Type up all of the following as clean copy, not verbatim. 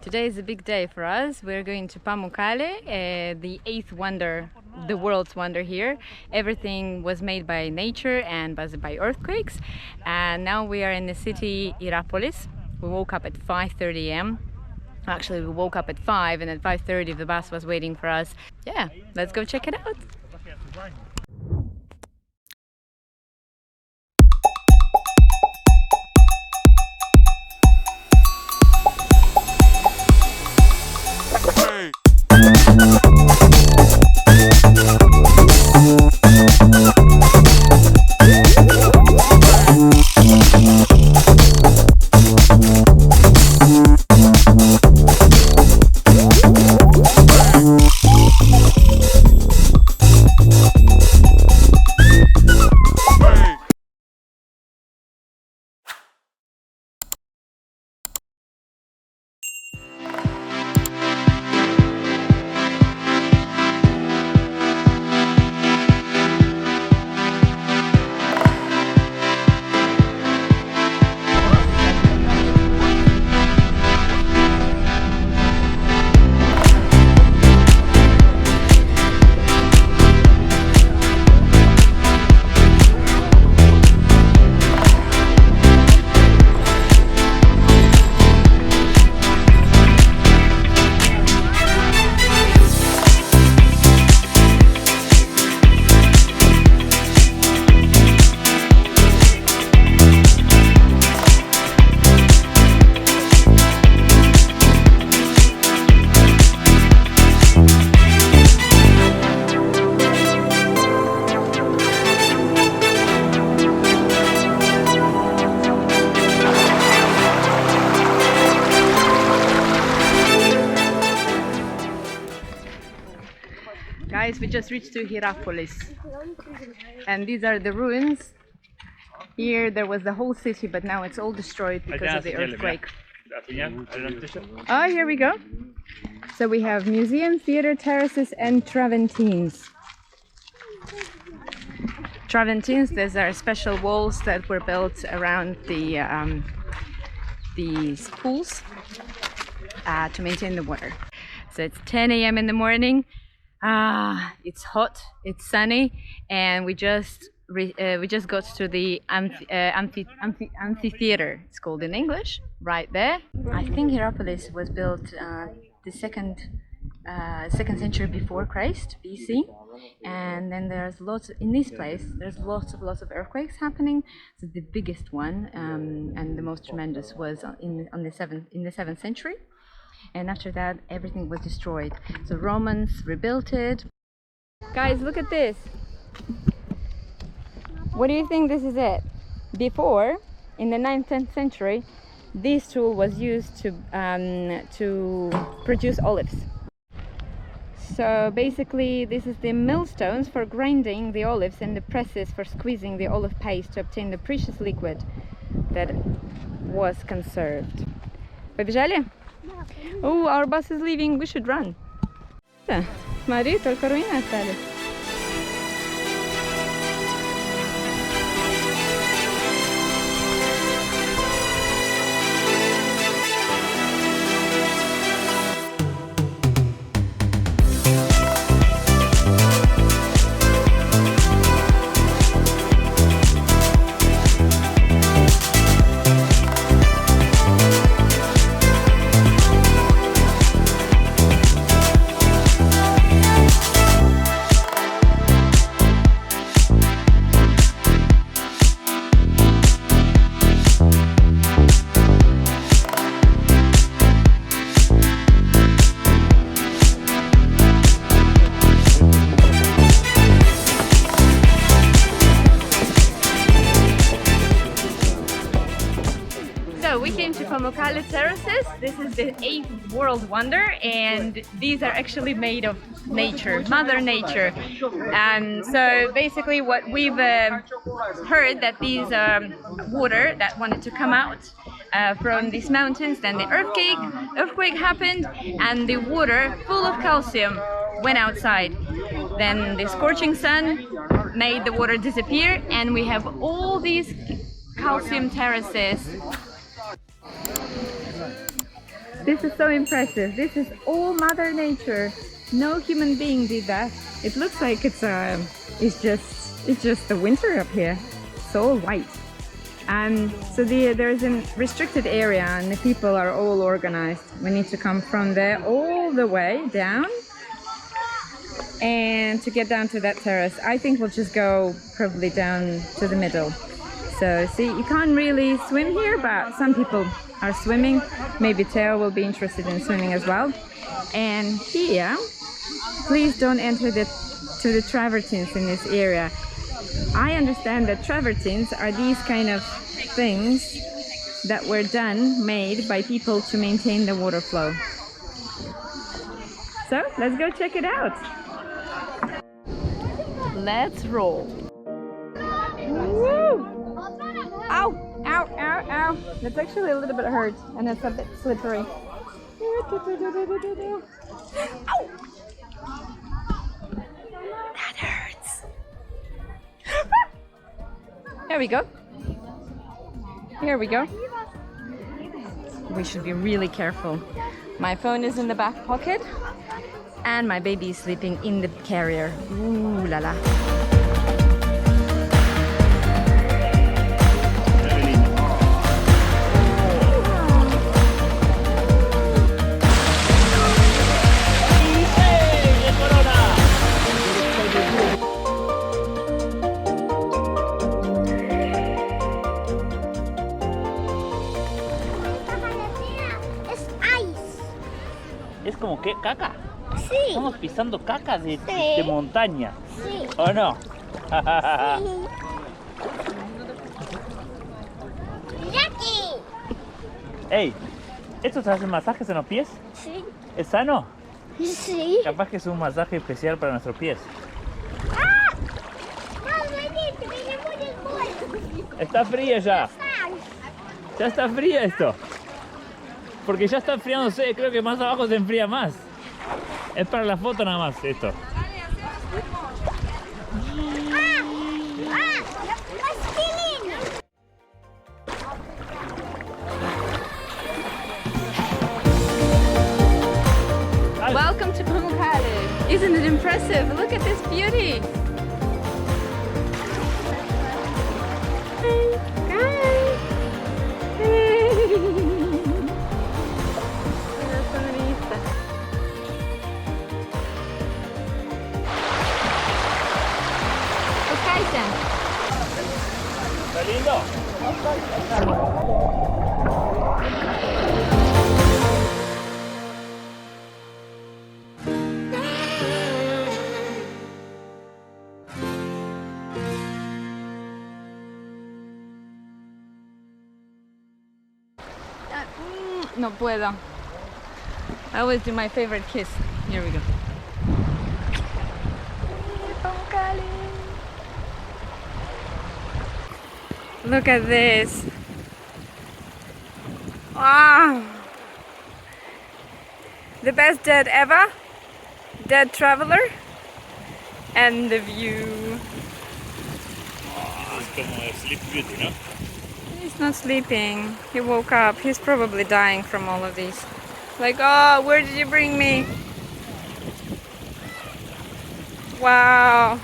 Today is a big day for us. We're going to Pamukkale, the eighth wonder, the world's wonder here. Everything was made by nature and by earthquakes. And now we are in the city Hierapolis. We woke up at 5:30 a.m. Actually, we woke up at 5 and at 5:30 the bus was waiting for us. Yeah, let's go check it out. Guys, we just reached to Hierapolis, and these are the ruins. Here there was the whole city, but now it's all destroyed because of the earthquake. Oh, here we go. So we have museum, theater, terraces, and Traventines. Traventines, these are special walls that were built around these pools to maintain the water. So it's 10 a.m. in the morning. It's hot, it's sunny, and we just got to the amphitheater. It's called in English, right there. I think Hierapolis was built the second century before Christ, BC, and then there's lots in this place. There's lots of earthquakes happening. So the biggest one and the most tremendous was in the 7th century. And after that, everything was destroyed. So Romans rebuilt it. Guys, look at this. What do you think this is it? Before, in the 9th century, this tool was used to produce olives. So basically, this is the millstones for grinding the olives and the presses for squeezing the olive paste to obtain the precious liquid that was conserved. Побежали? Oh, our bus is leaving. We should run. Смотри, только руины остались. We came to Pamukkale terraces. This is the 8th world wonder, and these are actually made of nature, Mother Nature. And so basically what we've heard that these water that wanted to come out from these mountains, then the earthquake happened, and the water full of calcium went outside. Then the scorching sun made the water disappear, and we have all these calcium terraces. This is so impressive. This is all Mother Nature. No human being did that. It looks like it's just the winter up here. It's all white. So there's a restricted area and the people are all organized. We need to come from there all the way down and to get down to that terrace. I think we'll just go probably down to the middle. So see, you can't really swim here, but some people are swimming. Maybe Theo will be interested in swimming as well. And here, please don't enter to the travertines in this area. I understand that travertines are these kind of things that were made by people to maintain the water flow. So let's go check it out. Let's roll. Woo! Ow! Ow! Ow! Ow! That's actually a little bit hurt and it's a bit slippery. Ow! That hurts. There we go. Here we go. We should be really careful. My phone is in the back pocket and my baby is sleeping in the carrier. Ooh la la. Es como que caca. Sí. Estamos pisando caca de montaña. Sí. ¿O no? Sí. Mira aquí. Ey, ¿estos hacen masajes en los pies? Sí. ¿Es sano? Sí. Capaz que es un masaje especial para nuestros pies. ¡Ah! No, venite, venimos. Está fría ya. Ya está fría esto. Porque ya está enfriándose, creo que más abajo se enfría más. Es para la foto nada más esto. Welcome to PAMUKKALE. Isn't it impressive? Look at this beauty. ¿Está lindo? No puedo. I always do my favorite kiss. Here we go. Look at this. Wow. The best dead ever. Dead traveler. And the view. Es como Sleep Beauty, ¿no? He's not sleeping. He woke up. He's probably dying from all of these. Like, oh, where did you bring me? Wow.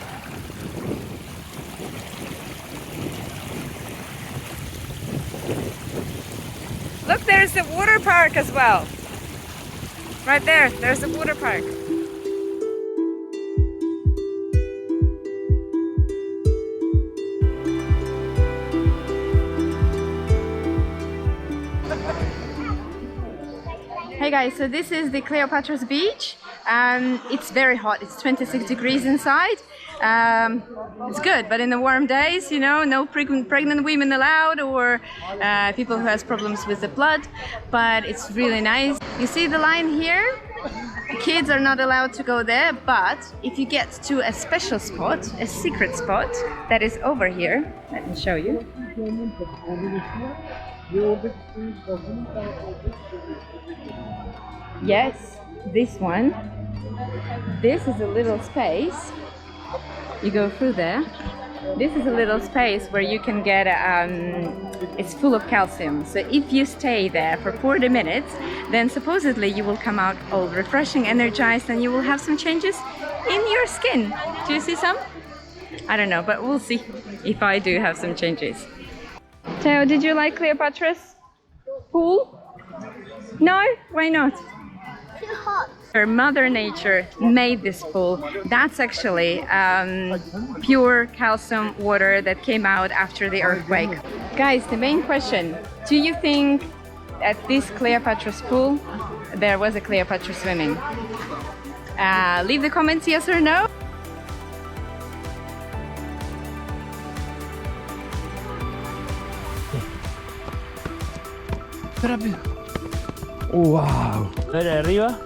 Look, there's the water park as well. Right there, there's the water park. Hey guys, so this is the Cleopatra's beach. It's very hot, it's 26 degrees inside. It's good, but in the warm days, you know, no pregnant women allowed or people who has problems with the blood, but it's really nice. You see the line here? The kids are not allowed to go there, but if you get to a special spot, a secret spot that is over here, let me show you. Yes, this one. This is a little space. You go through there this is a little space where you can get, it's full of calcium. So if you stay there for 40 minutes, then supposedly you will come out all refreshing, energized, and you will have some changes in your skin. Do you see some? I don't know, but we'll see if I do have some changes. Theo, did you like Cleopatra's pool? No? Why not? Too hot. Her Mother Nature made this pool. That's actually pure calcium water that came out after the earthquake. Guys, the main question, do you think at this Cleopatra's pool there was a Cleopatra swimming? Leave the comments yes or no. Wow. ¿Ver arriba?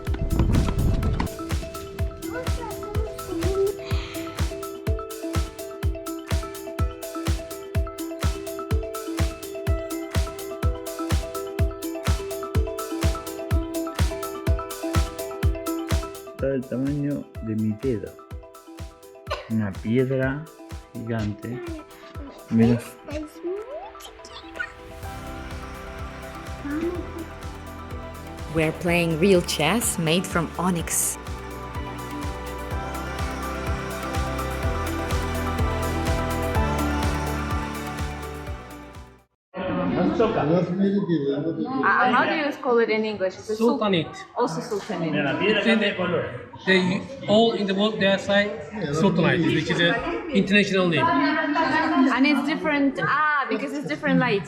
Está del tamaño de mi dedo. Una piedra gigante. Mira. We're playing real chess made from onyx. How do you call it in English? It's a Zultanite. Also Sultanite. They all in the world they are saying Zultanite, which is an international name. And it's different, because it's different light.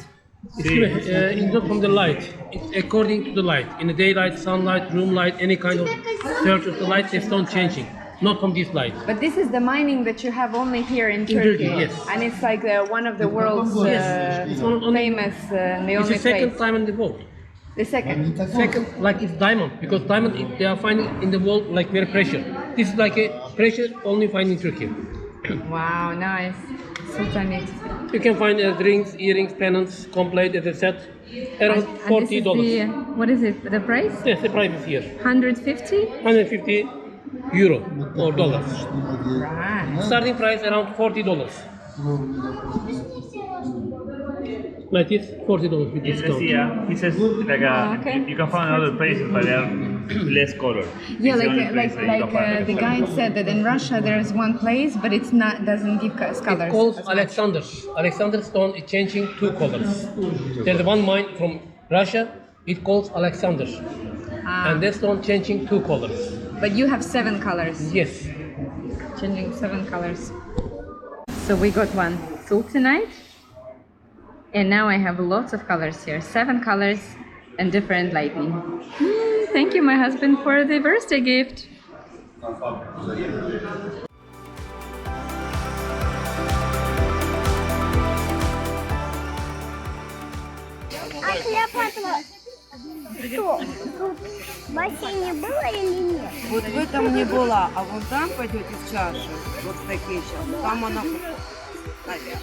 It's not from the light. It's according to the light. In the daylight, sunlight, room light, any kind of search of the light, they don't changing. Not from this light. But this is the mining that you have only here in Turkey. Turkey, yes. And it's like one of the world's It's one famous, the It's only the second place. time in the world. The second. Second, like it's diamond, because diamond they are finding in the world like very precious. This is like a precious only find in Turkey. Wow, nice. Sultanite. You can find rings, earrings, pendants, complete as a set, around And this $40. is what is it, the price? Yes, the price is here. 150? 150 euro or dollars. Right. Starting price around $40. Like this, $40 with discount. Yeah, he says like Okay. you can find other places, but they are less color. Yeah, It's the only place that you can find the guide said that in Russia there is one place, but it's not doesn't give colors. It calls Alexander. Alexander stone is changing two colors. There's one mine from Russia, it calls Alexander. And this stone changing two colors. But you have 7 colors. Yes. Changing 7 colors. So we got one Sultanite. And now I have lots of colors here. 7 colors and different lighting. Thank you, my husband, for the birthday gift. А Клеопатра что? В бассейне было или нет? Вот в этом не была, а вот там пойдете в чашу, вот в такие сейчас, там она, наверное.